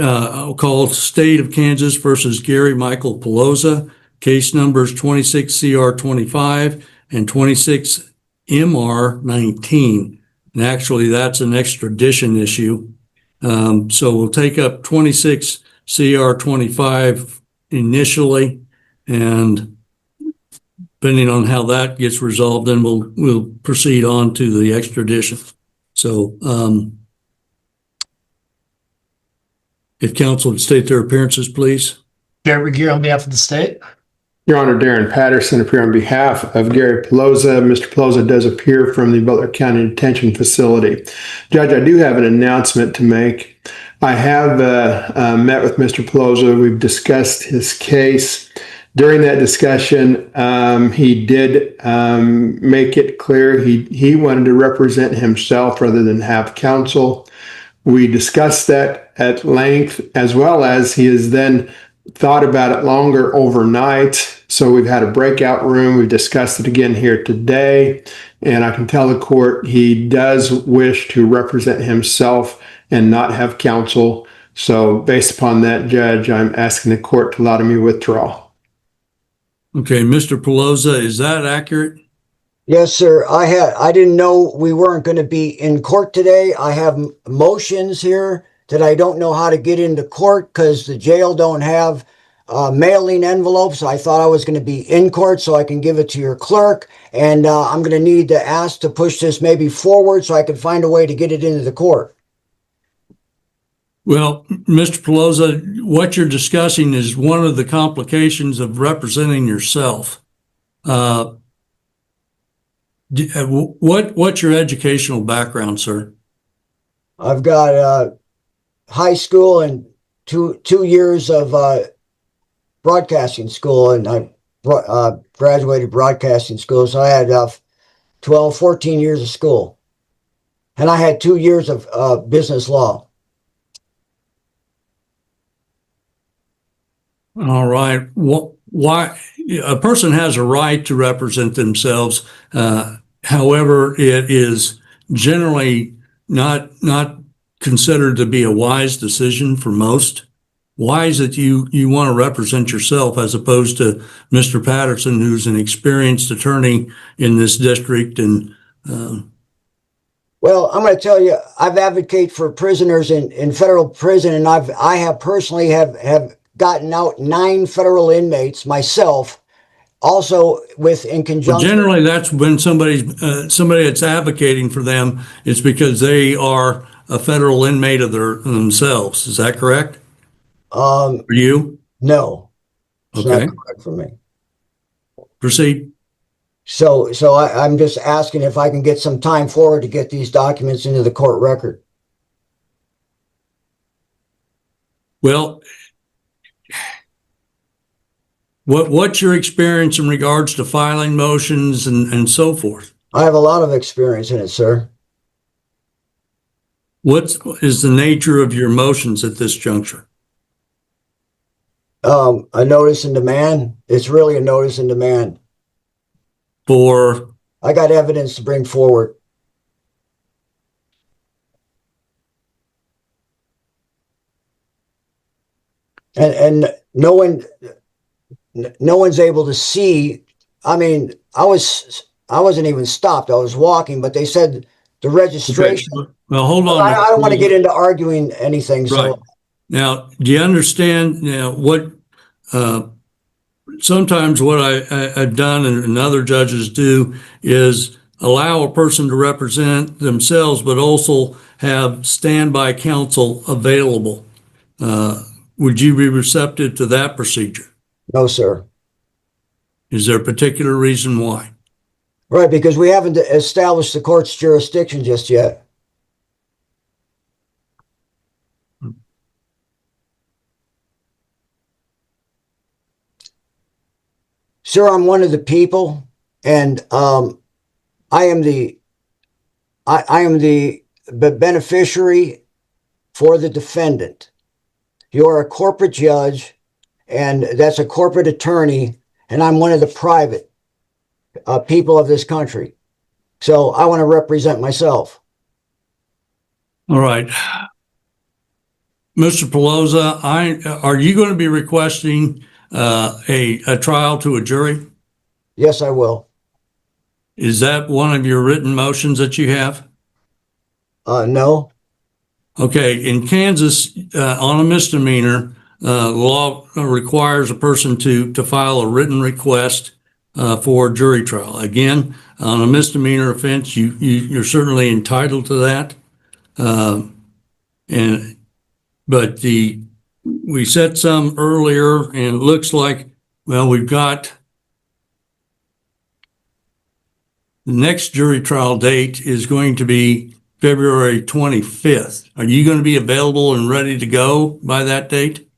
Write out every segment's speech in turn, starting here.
I'll call State of Kansas versus Gary Michael Pelosa, case numbers 26CR25 and 26MR19. And actually, that's an extradition issue. So we'll take up 26CR25 initially, and depending on how that gets resolved, then we'll proceed on to the extradition. So if counsel would state their appearances, please. Gary Gear on behalf of the state. Your Honor, Darren Patterson appear on behalf of Gary Pelosa. Mr. Pelosa does appear from the Butler County Detention Facility. Judge, I do have an announcement to make. I have met with Mr. Pelosa. We've discussed his case. During that discussion, he did make it clear he wanted to represent himself rather than have counsel. We discussed that at length, as well as he has then thought about it longer overnight. So we've had a breakout room. We've discussed it again here today. And I can tell the court he does wish to represent himself and not have counsel. So based upon that, Judge, I'm asking the court to allow me to withdraw. Okay, Mr. Pelosa, is that accurate? Yes, sir. I didn't know we weren't going to be in court today. I have motions here that I don't know how to get into court because the jail don't have mailing envelopes. I thought I was going to be in court so I can give it to your clerk. And I'm going to need to ask to push this maybe forward so I can find a way to get it into the court. Well, Mr. Pelosa, what you're discussing is one of the complications of representing yourself. What's your educational background, sir? I've got high school and two years of broadcasting school, and I graduated broadcasting school. So I had 14 years of school, and I had 2 years of business law. All right. Why a person has a right to represent themselves. However, it is generally not considered to be a wise decision for most. Why is it you want to represent yourself as opposed to Mr. Patterson, who's an experienced attorney in this district? And well, I'm going to tell you, I've advocated for prisoners in federal prison, and I have personally have gotten out 9 federal inmates myself. Also, in conjunction. Well, generally, that's when somebody that's advocating for them, it's because they are a federal inmate of themselves. Is that correct? For you? No. It's okay. Not correct for me. Proceed. So I'm just asking if I can get some time forward to get these documents into the court record. Well, what's your experience in regards to filing motions and so forth? I have a lot of experience in it, sir. What is the nature of your motions at this juncture? A notice in demand. It's really a notice in demand. For? I got evidence to bring forward. And no one's able to see. I mean, I wasn't even stopped. I was walking, but they said the registration. Okay. Well, hold on. I don't want to get into arguing anything. Right. So Now, do you understand what sometimes what I've done and other judges do is allow a person to represent themselves, but also have standby counsel available. Would you be receptive to that procedure? no, sir. Is there a particular reason why? Right, because we haven't established the court's jurisdiction just yet. Sir, I'm one of the people, and I am the beneficiary for the defendant. You're a corporate judge, and that's a corporate attorney, and I'm one of the private people of this country. So I want to represent myself. All right. Mr. Pelosa, are you going to be requesting a trial to a jury? Yes, I will. Is that one of your written motions that you have? No. Okay, in Kansas, on a misdemeanor, law requires a person to file a written request for jury trial. Again, on a misdemeanor offense, you're certainly entitled to that. But we set some earlier, and it looks like, well, we've got the next jury trial date is going to be February 25th. Are you going to be available and ready to go by that date?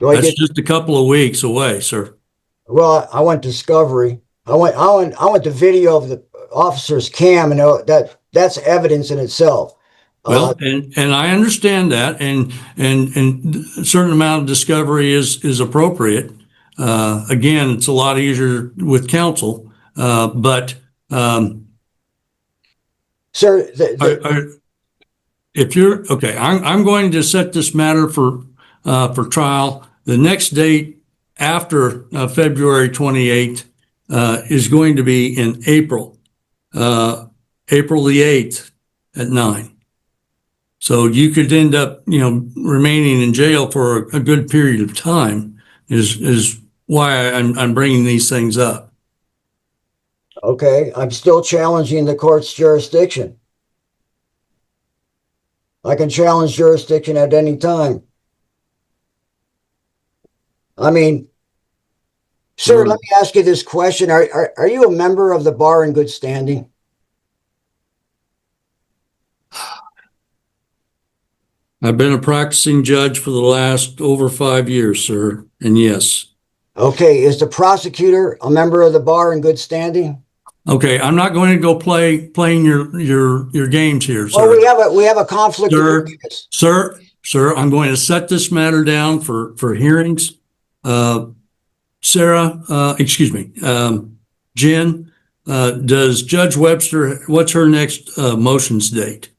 Do I That's get? just a couple of weeks away, sir. Well, I want discovery. I want the video of the officer's cam, and that's evidence in itself. Well, and I understand that, and a certain amount of discovery is appropriate. Again, it's a lot easier with counsel, but Sir, if you're okay, I'm going to set this matter for trial. The next date after February 28th is going to be in April, April the 8th at 9. So you could end up, remaining in jail for a good period of time. Is why I'm bringing these things up. okay, I'm still challenging the court's jurisdiction. I can challenge jurisdiction at any time. I mean, sir, let me ask you this question. Are you a member of the bar in good standing? I've been a practicing judge for the last over 5 years, sir, and yes. Okay, is the prosecutor a member of the bar in good standing? Okay, I'm not going to go playing your games here, sir. Well, we have a conflict of interest. Sir, I'm going to set this matter down for hearings. Sarah, excuse me, Jen, does Judge Webster, what's her next motions date?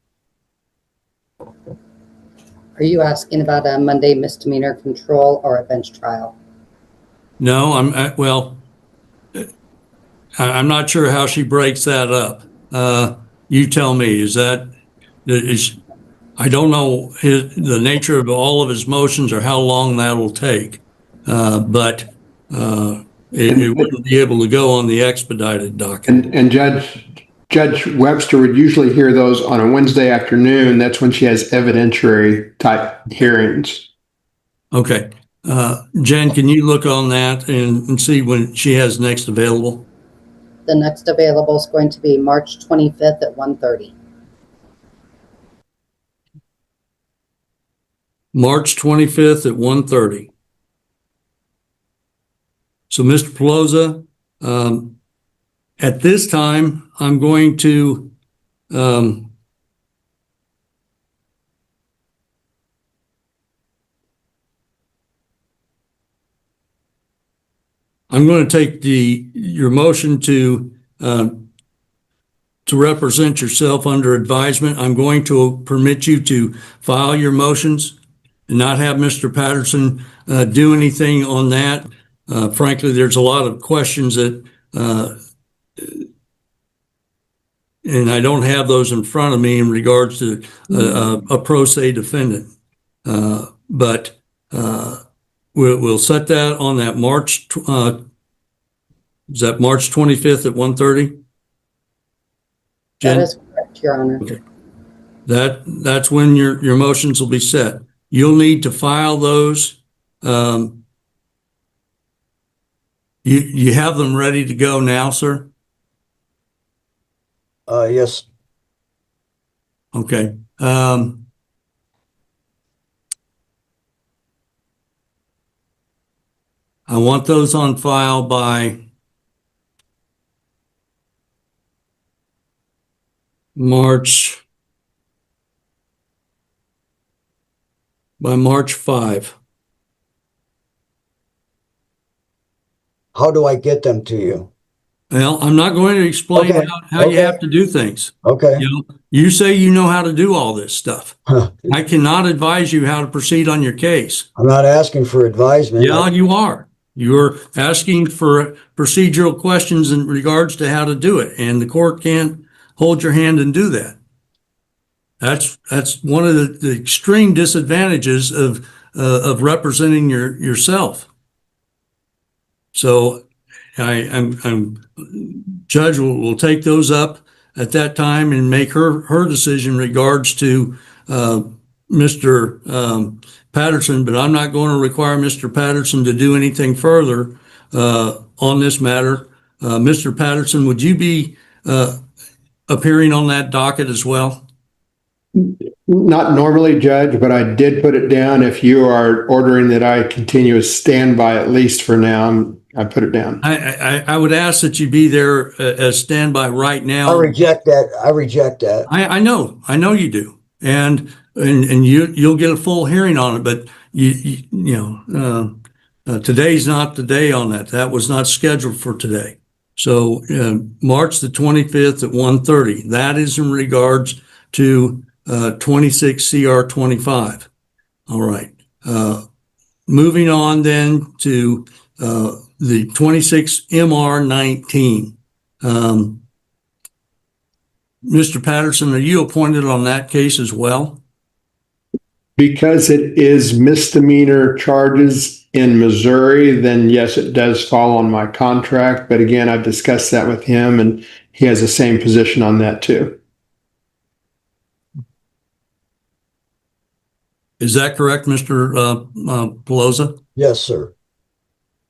Are you asking about a Monday misdemeanor control or a bench trial? No, I'm not sure how she breaks that up. You tell me, I don't know the nature of all of his motions or how long that'll take. But it wouldn't be able to go on the expedited docket. And Judge Webster would usually hear those on a Wednesday afternoon. That's when she has evidentiary type hearings. Okay. Jen, can you look on that and see when she has next available? The next available is going to be March 25th at 1:30. March 25th at 1:30. So, Mr. Pelosa, at this time, I'm going to take your motion to represent yourself under advisement. I'm going to permit you to file your motions and not have Mr. Patterson do anything on that. Frankly, there's a lot of questions that, and I don't have those in front of me in regards to a pro se defendant. But we'll set that on that March. Is that March 25th at 1:30? That is correct, Your Honor. Okay. That's when your motions will be set. You'll need to file those. You have them ready to go now, sir? Yes. Okay. I want those on file by March 5. How do I get them to you? Well, I'm not going to explain Okay. how you Okay. have to do things. Okay. You say you know how to do all this stuff. Huh. I cannot advise you how to proceed on your case. I'm not asking for advisement. Yeah, you are. You're asking for procedural questions in regards to how to do it, and the court can't hold your hand and do that. That's one of the extreme disadvantages of representing yourself. So I'm judge will take those up at that time and make her decision in regards to Mr. Patterson, but I'm not going to require Mr. Patterson to do anything further on this matter. Mr. Patterson, would you be appearing on that docket as well? Not normally, Judge, but I did put it down. If you are ordering that I continue as standby, at least for now, I put it down. I would ask that you be there as standby right now. I reject that. I reject that. I know you do, and you'll get a full hearing on it. But today's not the day on that. That was not scheduled for today. So March the 25th at 1:30. That is in regards to 26 CR 25. All right. Moving on then to the 26 MR 19. Mr. Patterson, are you appointed on that case as well? Because it is misdemeanor charges in Missouri, then yes, it does fall on my contract. But again, I've discussed that with him, and he has the same position on that too. Is that correct, Mr. Pelosa? Yes, sir.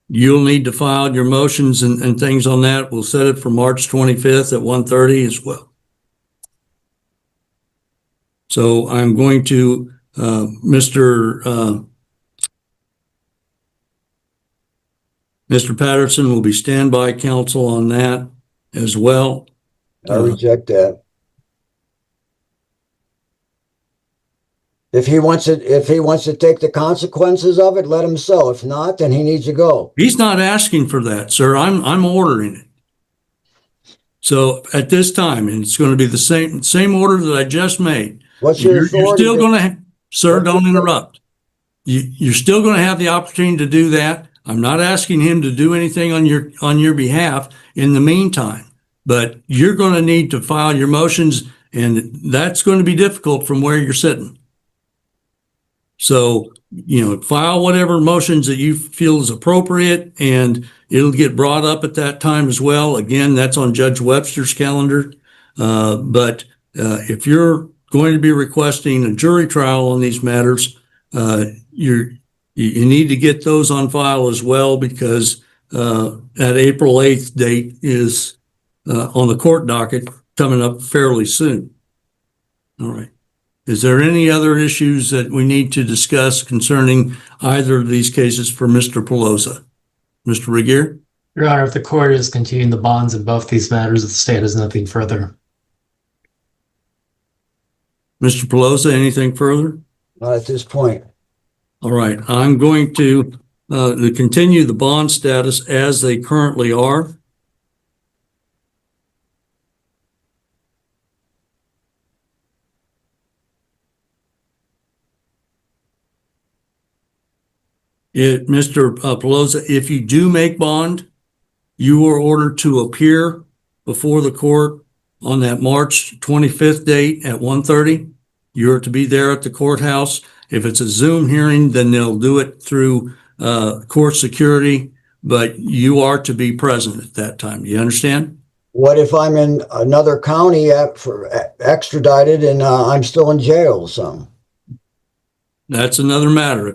You'll need to file your motions and things on that. We'll set it for March 25th at 1:30 as well. So I'm going to, Mr. Patterson will be standby counsel on that as well. I reject that. If he wants to take the consequences of it, let him so. If not, then he needs to go. He's not asking for that, sir. I'm ordering it. So at this time, and it's going to be the same order that I just made. What's your authority? You're still going to, sir, don't interrupt. You're still going to have the opportunity to do that. I'm not asking him to do anything on your behalf in the meantime, but you're going to need to file your motions, and that's going to be difficult from where you're sitting. So, file whatever motions that you feel is appropriate, and it'll get brought up at that time as well. Again, that's on Judge Webster's calendar. But if you're going to be requesting a jury trial on these matters, you need to get those on file as well, because that April 8th date is on the court docket coming up fairly soon. All right. Is there any other issues that we need to discuss concerning either of these cases for Mr. Pelosa? Mr. Regier? Your Honor, if the court is continuing the bonds in both these matters, the state has nothing further. Mr. Pelosa, anything further? Not at this point. All right. I'm going to continue the bond status as they currently are. Mr. Pelosa, if you do make bond, you are ordered to appear before the court on that March 25th date at 1:30. You're to be there at the courthouse. If it's a Zoom hearing, then they'll do it through court security, but you are to be present at that time. Do you understand? What if I'm in another county for extradited and I'm still in jail? So That's another matter.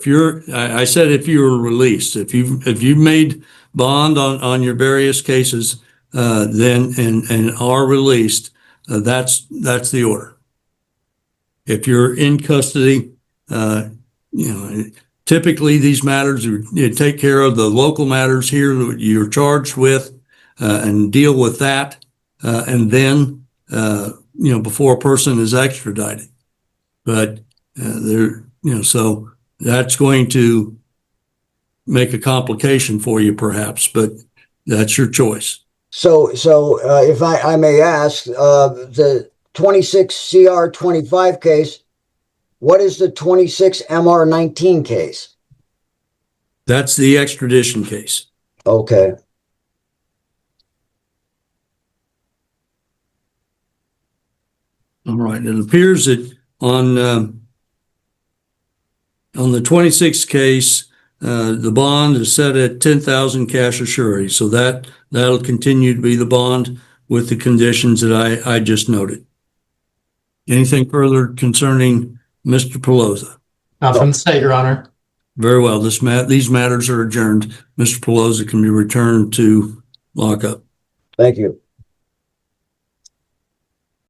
I said if you were released, if you've made bond on your various cases, then and are released, that's the order. If you're in custody, typically these matters you take care of the local matters here that you're charged with, and deal with that, and then before a person is extradited. But so that's going to make a complication for you, perhaps, but that's your choice. if I may ask, the 26 CR 25 case. What is the 26 MR 19 case? That's the extradition case. Okay. All right. It appears that on the 26th case, the bond is set at 10,000 cash assurity. So that'll continue to be the bond with the conditions that I just noted. Anything further concerning Mr. Pelosa? Not from the state, Your Honor. Very well. These matters are adjourned. Mr. Pelosa can be returned to lockup. Thank you.